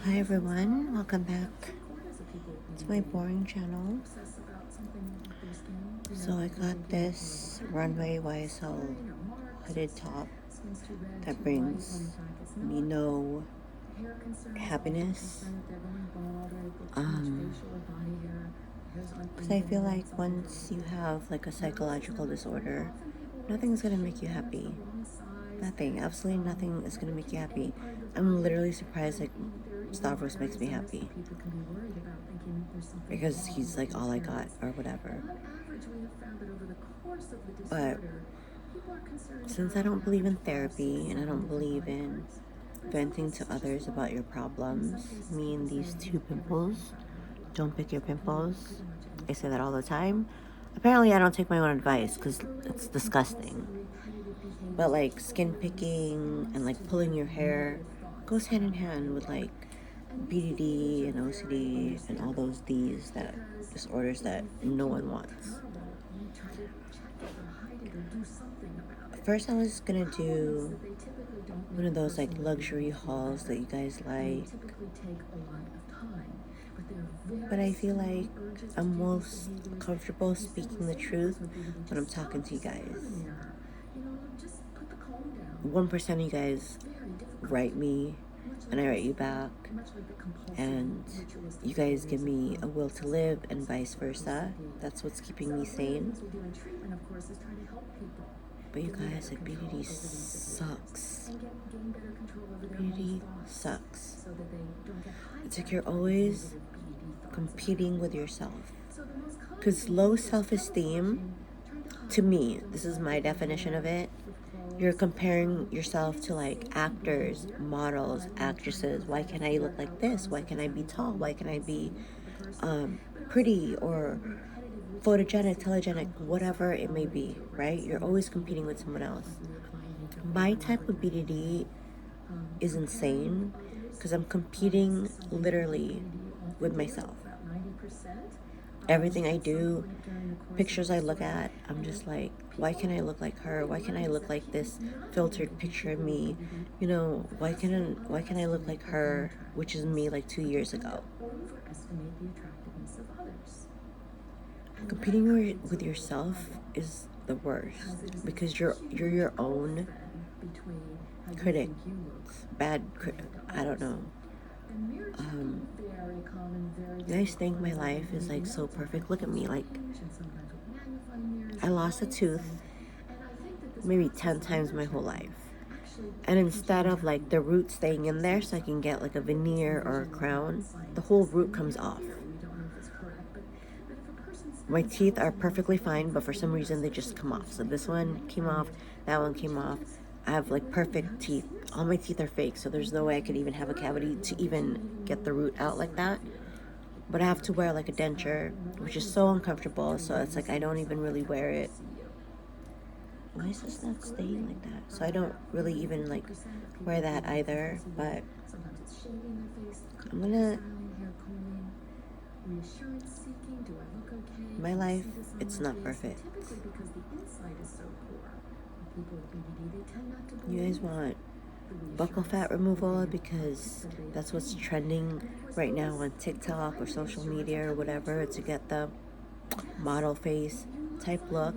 Hi everyone, welcome back to my boring channel. So I got this runway YSL hooded top that brings me no happiness. Because I feel like once you have like a psychological disorder, nothing's gonna make you happy. Nothing, absolutely nothing is gonna make you happy. I'm literally surprised like Stavros makes me happy because he's like all I got or whatever. But since I don't believe in therapy and I don't believe in venting to others about your problems, me and these two pimples, don't pick your pimples. I say that all the time. Apparently I don't take my own advice because it's disgusting. But like skin picking and like pulling your hair goes hand in hand with like BDD and OCD and all those D's, that disorders that no one wants. First I was gonna do one of those like luxury hauls that you guys like, but I feel like I'm most comfortable speaking the truth when I'm talking to you guys. 1% of you guys write me and I write you back, and you guys give me a will to live and vice versa. That's what's keeping me sane. But you guys, like, BDD sucks. BDD sucks. It's like you're always competing with yourself. Because low self-esteem, to me, this is my definition of it, you're comparing yourself to like actors, models, actresses. Why can't I look like this? Why can't I be tall? Why can't I be pretty or photogenic, telegenic, whatever it may be, right? You're always competing with someone else. My type of BDD is insane because I'm competing literally with myself. Everything I do, pictures I look at, I'm just like, why can't I look like her? Why can't I look like this filtered picture of me? You know, why can't I look like her, which is me like 2 years ago? Competing with yourself is the worst because you're your own critic. Bad critic. I don't know. You guys think my life is like so perfect? Look at me. Like, I lost a tooth maybe 10 times my whole life. And instead of like the root staying in there so I can get like a veneer or a crown, the whole root comes off. My teeth are perfectly fine, but for some reason they just come off. So this one came off, that one came off. I have like perfect teeth. All my teeth are fake, so there's no way I could even have a cavity to even get the root out like that. But I have to wear like a denture, which is so uncomfortable, so it's like I don't even really wear it. Why is this not staying like that? So I don't really even like wear that either, but I'm gonna... My life, it's not perfect. You guys want buccal fat removal because that's what's trending right now on TikTok or social media or whatever, to get the model face type look.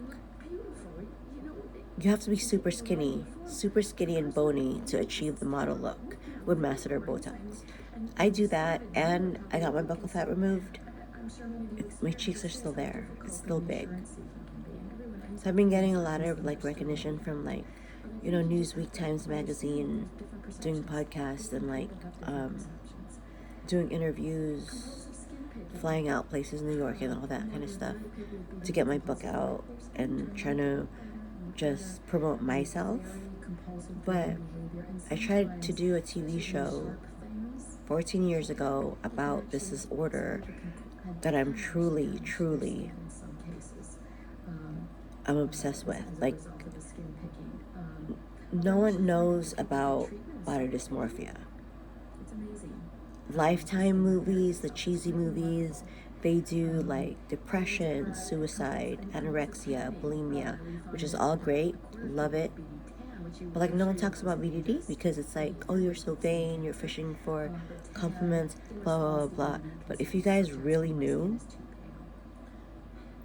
You have to be super skinny and bony to achieve the model look with masseter Botox. I do that, and I got my buccal fat removed. My cheeks are still there. It's still big. So I've been getting a lot of like recognition from like, you know, Newsweek, Times Magazine, doing podcasts and like doing interviews, flying out places in New York and all that kind of stuff to get my book out and trying to just promote myself. But I tried to do a TV show 14 years ago about this disorder that I'm truly I'm obsessed with. Like, no one knows about body dysmorphia. Lifetime movies, the cheesy movies, they do like depression, suicide, anorexia, bulimia, which is all great, love it. But like no one talks about BDD because it's like, oh, you're so vain, you're fishing for compliments, blah blah blah blah. But if you guys really knew,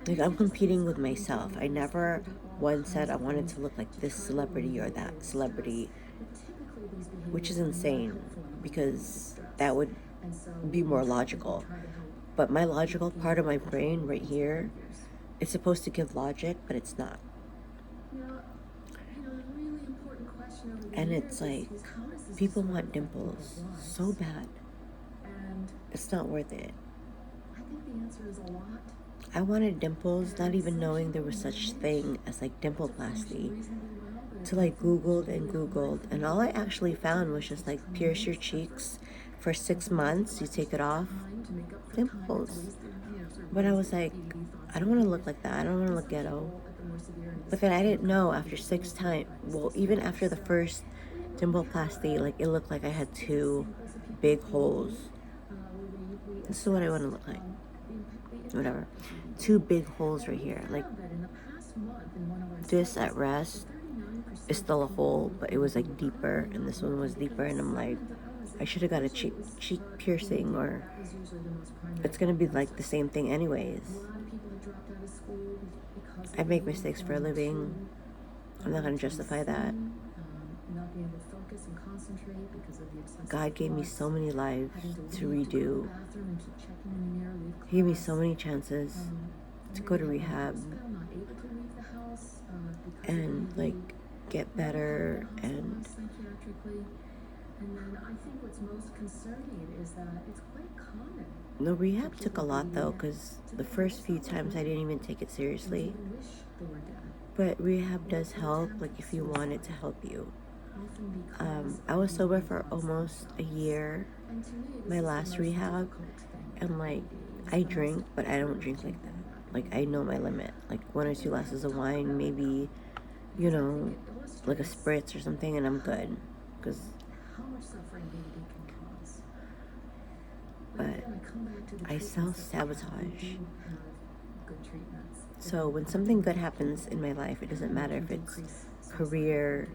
like I'm competing with myself. I never once said I wanted to look like this celebrity or that celebrity, which is insane because that would be more logical. But my logical part of my brain right here is supposed to give logic, but it's not. And it's like, people want dimples so bad. It's not worth it. I wanted dimples, not even knowing there was such thing as like dimpleplasty. To like Googled and Googled, and all I actually found was just like pierce your cheeks for 6 months, you take it off, dimples. But I was like, I don't want to look like that. I don't want to look ghetto. But then I didn't know after 6 times, well, even after the first dimpleplasty, like it looked like I had 2 big holes. This is what I want to look like. Whatever. 2 big holes right here. Like this at rest is still a hole, but it was like deeper, and this one was deeper, and I'm like, I should have got a cheek piercing, or it's gonna be like the same thing anyways. I make mistakes for a living. I'm not gonna justify that. God gave me so many lives to redo. He gave me so many chances to go to rehab and like get better. And then I think what's most concerning is that it's quite common. No, rehab took a lot though, because the first few times I didn't even take it seriously. But rehab does help, like if you want it to help you. I was sober for almost a year, my last rehab, and like I drink, but I don't drink like that. Like I know my limit, like 1 or 2 glasses of wine, maybe, you know, like a spritz or something, and I'm good. Because, but I self-sabotage. So when something good happens in my life, it doesn't matter if it's career,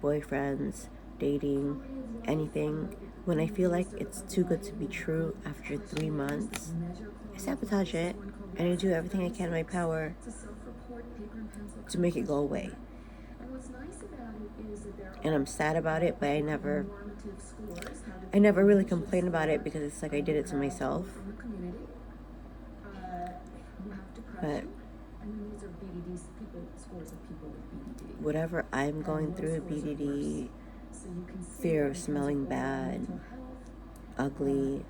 boyfriends, dating, anything. When I feel like it's too good to be true after 3 months, I sabotage it, and I do everything I can in my power to make it go away. And I'm sad about it, but I never really complain about it because it's like I did it to myself. But whatever I'm going through, BDD, fear of smelling bad, ugly,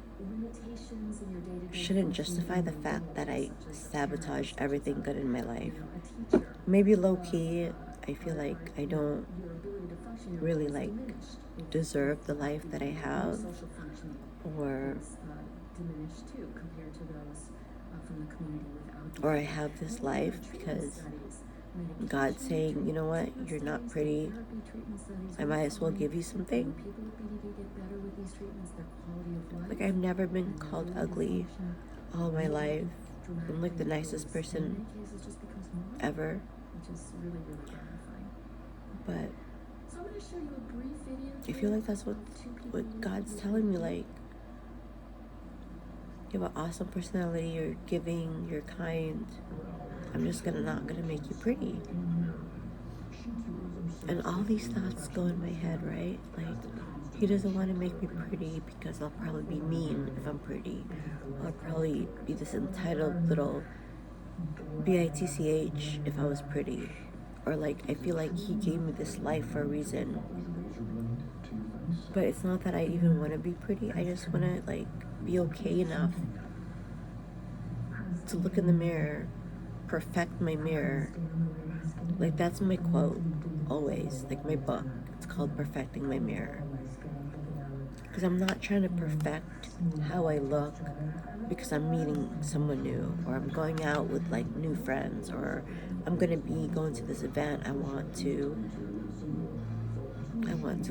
shouldn't justify the fact that I sabotage everything good in my life. Maybe low-key, I feel like I don't really like deserve the life that I have, or I have this life because God's saying, you know what, you're not pretty, I might as well give you something. Like I've never been called ugly all my life. I'm like the nicest person ever. But I feel like that's what God's telling me, like, you have an awesome personality, you're giving, you're kind, I'm just not gonna make you pretty. And all these thoughts go in my head, right? Like, he doesn't want to make me pretty because I'll probably be mean if I'm pretty. I'll probably be this entitled little bitch if I was pretty. Or like, I feel like he gave me this life for a reason. But it's not that I even want to be pretty. I just want to like be okay enough to look in the mirror, perfect my mirror. Like that's my quote always, like my book. It's called Perfecting My Mirror. Because I'm not trying to perfect how I look because I'm meeting someone new, or I'm going out with like new friends, or I'm gonna be going to this event. I want to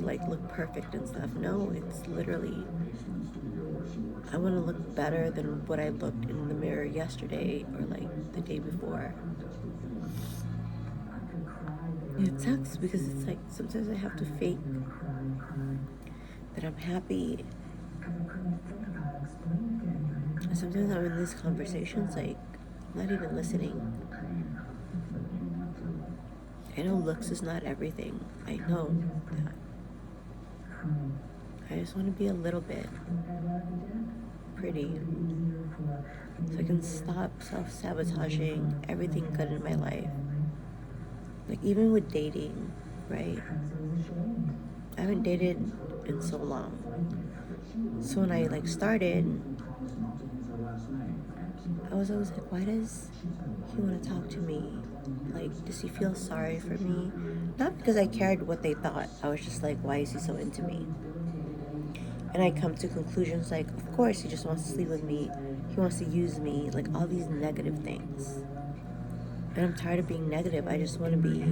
like look perfect and stuff. No, it's literally, I want to look better than what I looked in the mirror yesterday or like the day before. It sucks because it's like sometimes I have to fake that I'm happy. And sometimes I'm in these conversations like I'm not even listening. I know looks is not everything. I know that. I just want to be a little bit pretty so I can stop self-sabotaging everything good in my life. Like even with dating, right? I haven't dated in so long. So when I like started, I was always like, why does he want to talk to me? Like, does he feel sorry for me? Not because I cared what they thought. I was just like, why is he so into me? And I come to conclusions like, of course, he just wants to sleep with me. He wants to use me. Like all these negative things. And I'm tired of being negative. I just want to be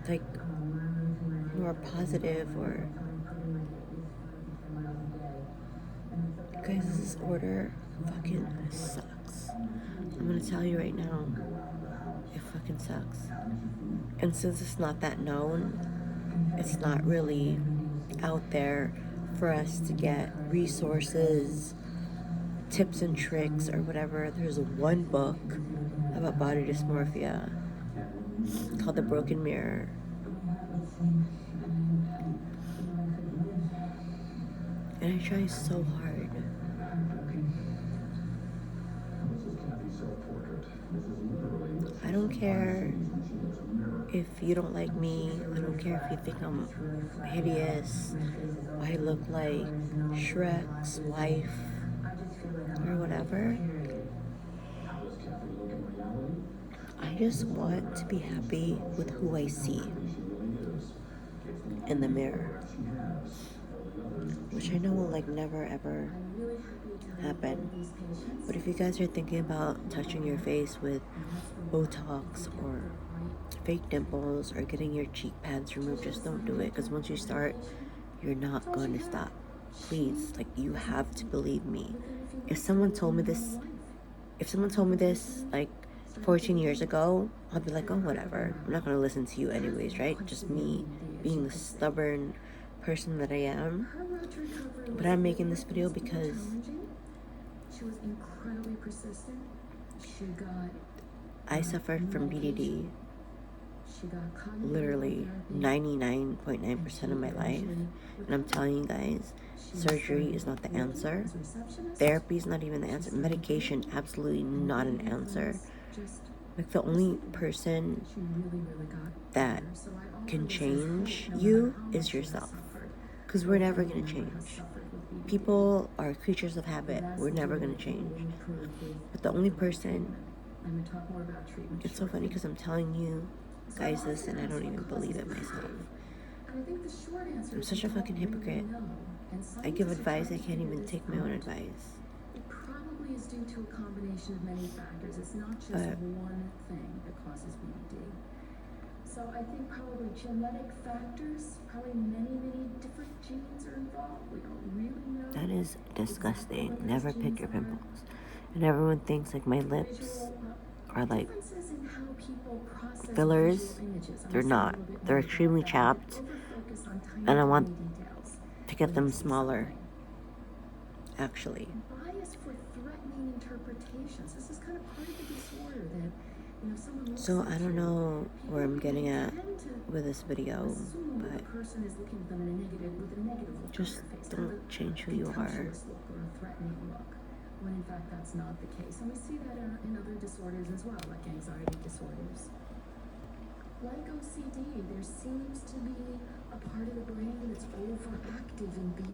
like more positive or guys, this order fucking sucks. I'm gonna tell you right now, it fucking sucks. And since it's not that known, it's not really out there for us to get resources, tips and tricks or whatever. There's one book about body dysmorphia called The Broken Mirror. And I try so hard. I don't care if you don't like me. I don't care if you think I'm hideous. I look like Shrek's wife or whatever. I just want to be happy with who I see in the mirror, which I know will like never ever happen. But if you guys are thinking about touching your face with Botox or fake dimples or getting your cheek pads removed, just don't do it, because once you start, you're not going to stop. Please, like, you have to believe me. If someone told me this like 14 years ago, I'll be like, oh, whatever. I'm not going to listen to you anyways, right? Just me being the stubborn person that I am. But I'm making this video because I suffered from BDD literally 99.9% of my life. And I'm telling you guys, surgery is not the answer. Therapy is not even the answer. Medication, absolutely not an answer. Like, the only person that can change you is yourself. Because we're never going to change. People are creatures of habit. We're never going to change. But the only person... It's so funny because I'm telling you guys this and I don't even believe it myself. I'm such a fucking hypocrite. I give advice, I can't even take my own advice. It probably is due to a combination of many factors. It's not just one thing that causes BDD. So I think probably genetic factors, probably many different genes are involved. We don't really know. That is disgusting. Never pick your pimples. And everyone thinks like my lips are like fillers. They're not. They're extremely chapped. And I want to get them smaller, actually. Bias for threatening interpretations. This is kind of part of the disorder that, you know, someone. So I don't know where I'm getting at with this video, but just don't change who you are. When in fact that's not the case. And we see that in other disorders as well, like anxiety disorders. Like OCD, there seems to be a part of the brain that's overactive in